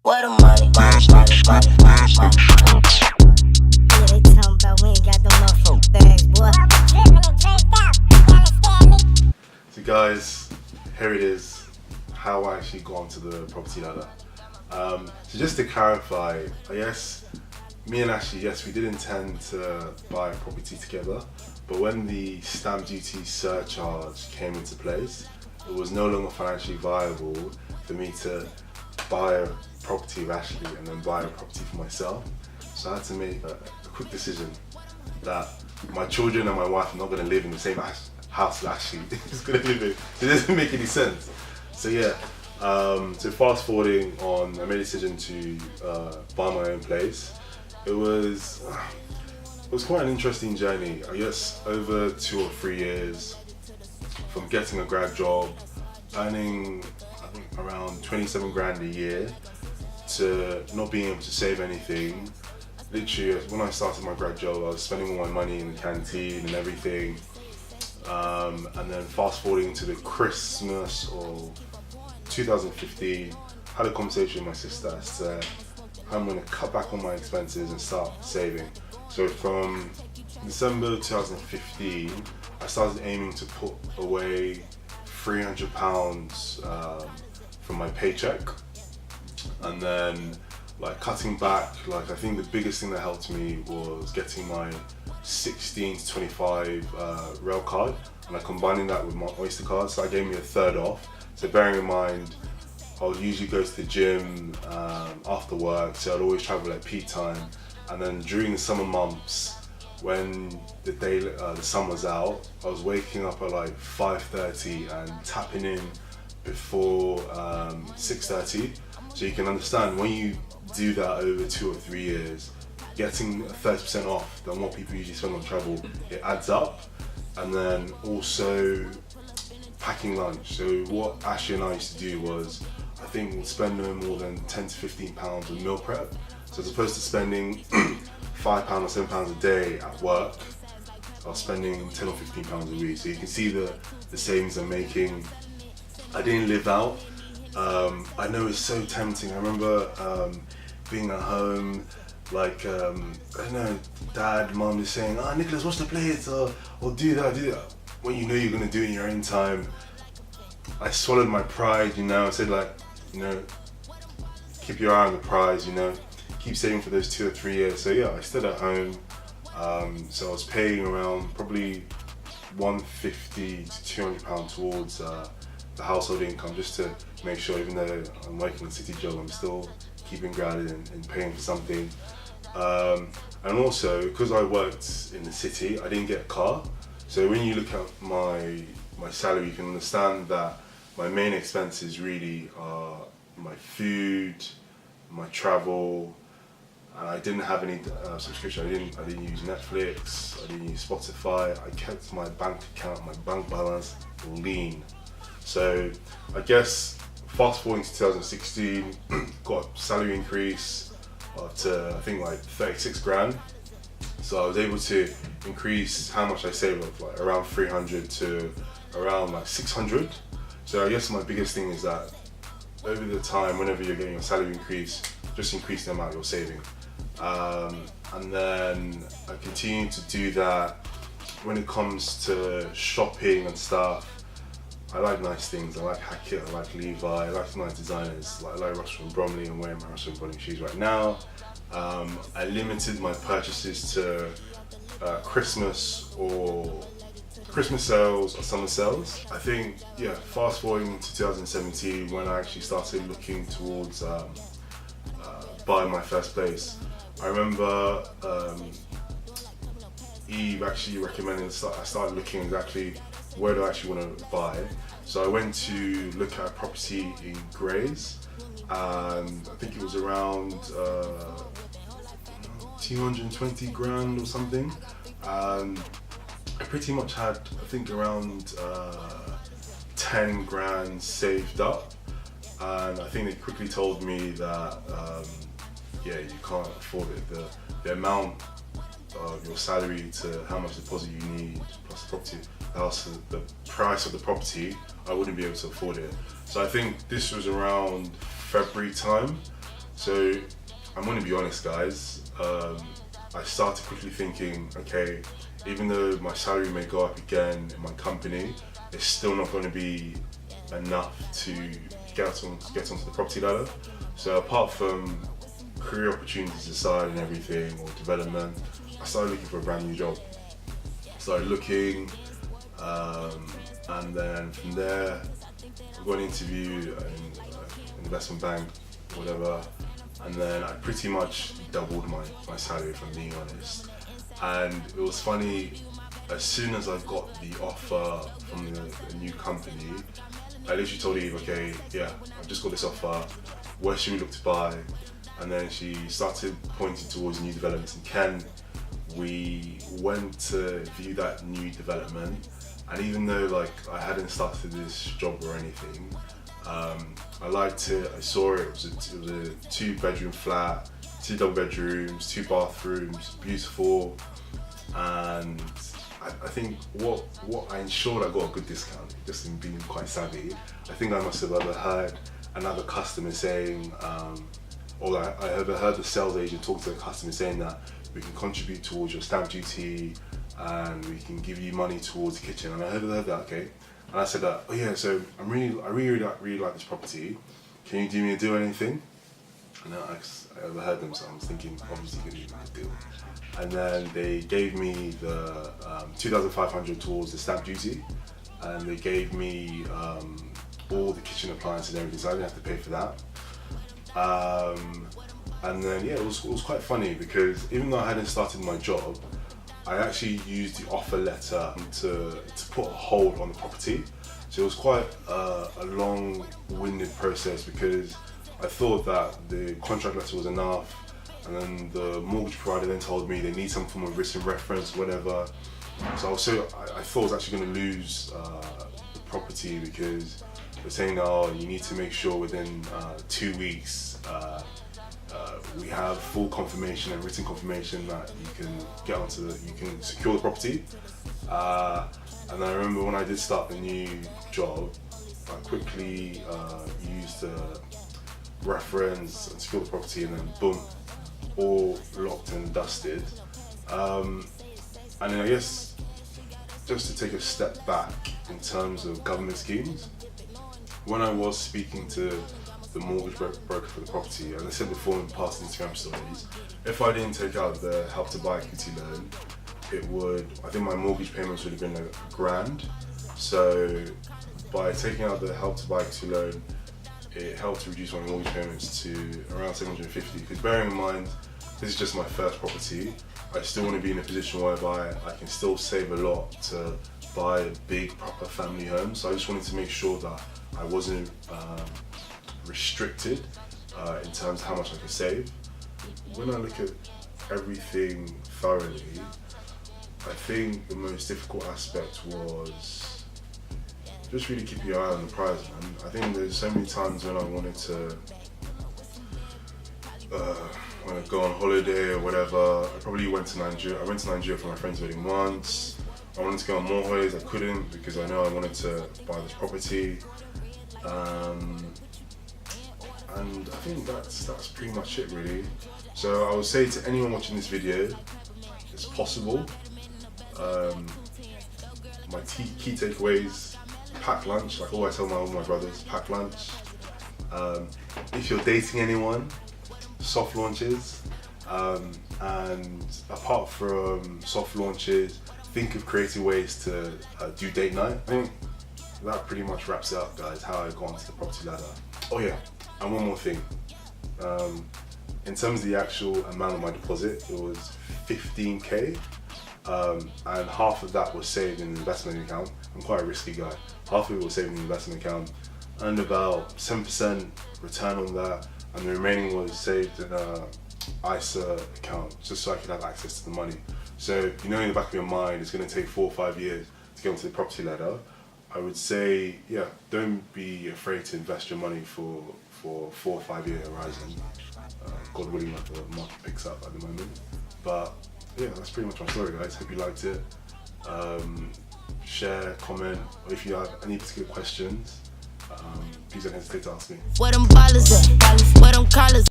Where the money? Yeah, they talking about we ain't got them motherfucking bags, boy. So guys, here it is, how I actually got onto the property ladder. So just to clarify, I guess me and Ashley, yes, we did intend to buy a property together, but when the stamp duty surcharge came into place, it was no longer financially viable for me to buy a property with Ashley and then buy a property for myself. So I had to make a quick decision that my children and my wife are not going to live in the same house that Ashley is going to live in. It doesn't make any sense. So yeah, so fast forwarding on, I made a decision to buy my own place. It was quite an interesting journey. I guess over 2 or 3 years, from getting a grad job, earning I think around 27 grand a year, to not being able to save anything. Literally, when I started my grad job, I was spending all my money in the canteen and everything. And then fast forwarding to the Christmas of 2015, I had a conversation with my sister as to how I'm going to cut back on my expenses and start saving. So from December 2015, I started aiming to put away £300 from my paycheck, and then like cutting back. Like I think the biggest thing that helped me was getting my 16 to 25 rail card, and like combining that with my Oyster card, so that gave me a third off. So bearing in mind, I would usually go to the gym after work, so I'd always travel at peak time. And then during the summer months, when the sun was out, I was waking up at like 5:30 and tapping in before 6:30. So you can understand, when you do that over 2 or 3 years, getting 30% off than what people usually spend on travel, it adds up. And then also packing lunch. So what Ashley and I used to do was, I think we'd spend no more than £10 to £15 on meal prep. So as opposed to spending £5 or £7 a day at work, I was spending £10 or £15 a week. So you can see the savings I'm making. I didn't live out. I know it's so tempting. I remember being at home, like, I don't know, dad, mum just saying, Nicholas, watch the plates, or do that. When you know you're gonna do it in your own time. I swallowed my pride, I said, like, keep your eye on the prize, keep saving for those 2 or 3 years. So yeah, I stayed at home. So I was paying around probably £150 to £200 towards the household income, just to make sure, even though I'm working a city job, I'm still keeping grounded and paying for something. And also, because I worked in the city, I didn't get a car. So when you look at my salary, you can understand that my main expenses really are my food, my travel, and I didn't have any subscription. I didn't use Netflix, I didn't use Spotify. I kept my bank account, my bank balance lean. So I guess fast forwarding to 2016, got a salary increase up to I think like 36 grand. So I was able to increase how much I save, of like around 300 to around like 600. So I guess my biggest thing is that over the time, whenever you're getting a salary increase, just increase the amount you're saving. And then I continue to do that. When it comes to shopping and stuff, I like nice things. I like Hackett, I like Levi, I like nice designers. I like Russell and Bromley. I'm wearing my Russell and Bromley shoes right now. I limited my purchases to Christmas sales or summer sales. I think, yeah, fast forwarding to 2017, when I actually started looking towards buying my first place. I remember Eve actually recommended I started looking exactly where do I actually want to buy. So I went to look at a property in Grays, and I think it was around 220 grand or something. And I pretty much had, I think, around 10 grand saved up. And I think they quickly told me that, yeah, you can't afford it. The amount of your salary to how much deposit you need, plus the property, the price of the property, I wouldn't be able to afford it. So I think this was around February time. So I'm going to be honest, guys. I started quickly thinking, okay, even though my salary may go up again in my company, it's still not going to be enough to get onto the property ladder. So apart from career opportunities aside and everything, or development, I started looking for a brand new job. Started looking, and then from there, I got an interview in an investment bank, whatever, and then I pretty much doubled my salary, if I'm being honest. And it was funny, as soon as I got the offer from the new company, I literally told Eve, okay, yeah, I've just got this offer, where should we look to buy? And then she started pointing towards new developments in Kent. We went to view that new development, and even though like I hadn't started this job or anything, I liked it. I saw it. It was a 2-bedroom flat, 2 double bedrooms, 2 bathrooms, beautiful. And I think what I ensured I got a good discount, just in being quite savvy. I think I must have overheard another customer saying, or I overheard the sales agent talk to the customer saying that we can contribute towards your stamp duty and we can give you money towards the kitchen. And I heard that, okay. And I said that, oh yeah, so I really like this property. Can you do me a deal or anything? And then I overheard them, so I was thinking, obviously you can do me a deal. And then they gave me the 2,500 towards the stamp duty, and they gave me all the kitchen appliances and everything, so I didn't have to pay for that. And then yeah, it was quite funny because even though I hadn't started my job, I actually used the offer letter to put a hold on the property. So it was quite a long-winded process because I thought that the contract letter was enough, and then the mortgage provider then told me they need some form of written reference, whatever. So I thought I was actually going to lose the property because they're saying, oh, you need to make sure within 2 weeks we have full confirmation and written confirmation that you can secure the property. And I remember when I did start the new job, I quickly used the reference and secured the property, and then boom, all locked and dusted. And then I guess just to take a step back in terms of government schemes, when I was speaking to the mortgage broker for the property, as I said before in past Instagram stories, if I didn't take out the Help to Buy equity loan, I think my mortgage payments would have been £1,000. So by taking out the Help to Buy equity loan, it helped to reduce my mortgage payments to around 750. Because bearing in mind, this is just my first property, I still want to be in a position whereby I can still save a lot to buy a big proper family home. So I just wanted to make sure that I wasn't restricted in terms of how much I could save. When I look at everything thoroughly, I think the most difficult aspect was just really keeping your eye on the prize, man. I think there's so many times when I wanted to go on holiday or whatever. I probably went to Nigeria. I went to Nigeria for my friend's wedding once. I wanted to go on more holidays, I couldn't because I know I wanted to buy this property. And I think that's pretty much it really. So I would say to anyone watching this video, it's possible. My key takeaways: pack lunch. Like always tell all my brothers, pack lunch. If you're dating anyone, soft launches. And apart from soft launches, think of creative ways to do date night. I think that pretty much wraps it up, guys, how I got onto the property ladder. Oh yeah, and one more thing. In terms of the actual amount of my deposit, it was 15k, and half of that was saved in an investment account. I'm quite a risky guy. Half of it was saved in an investment account, and about 7% return on that, and the remaining was saved in a ISA account, just so I could have access to the money. So you know in the back of your mind it's going to take 4 or 5 years to get onto the property ladder. I would say, yeah, don't be afraid to invest your money for 4 or 5 year horizon. God willing that the market picks up at the moment. But yeah, that's pretty much my story, guys. Hope you liked it. Share, comment, or if you have any particular questions, please don't hesitate to ask me. Where them ballers at? Where them collars?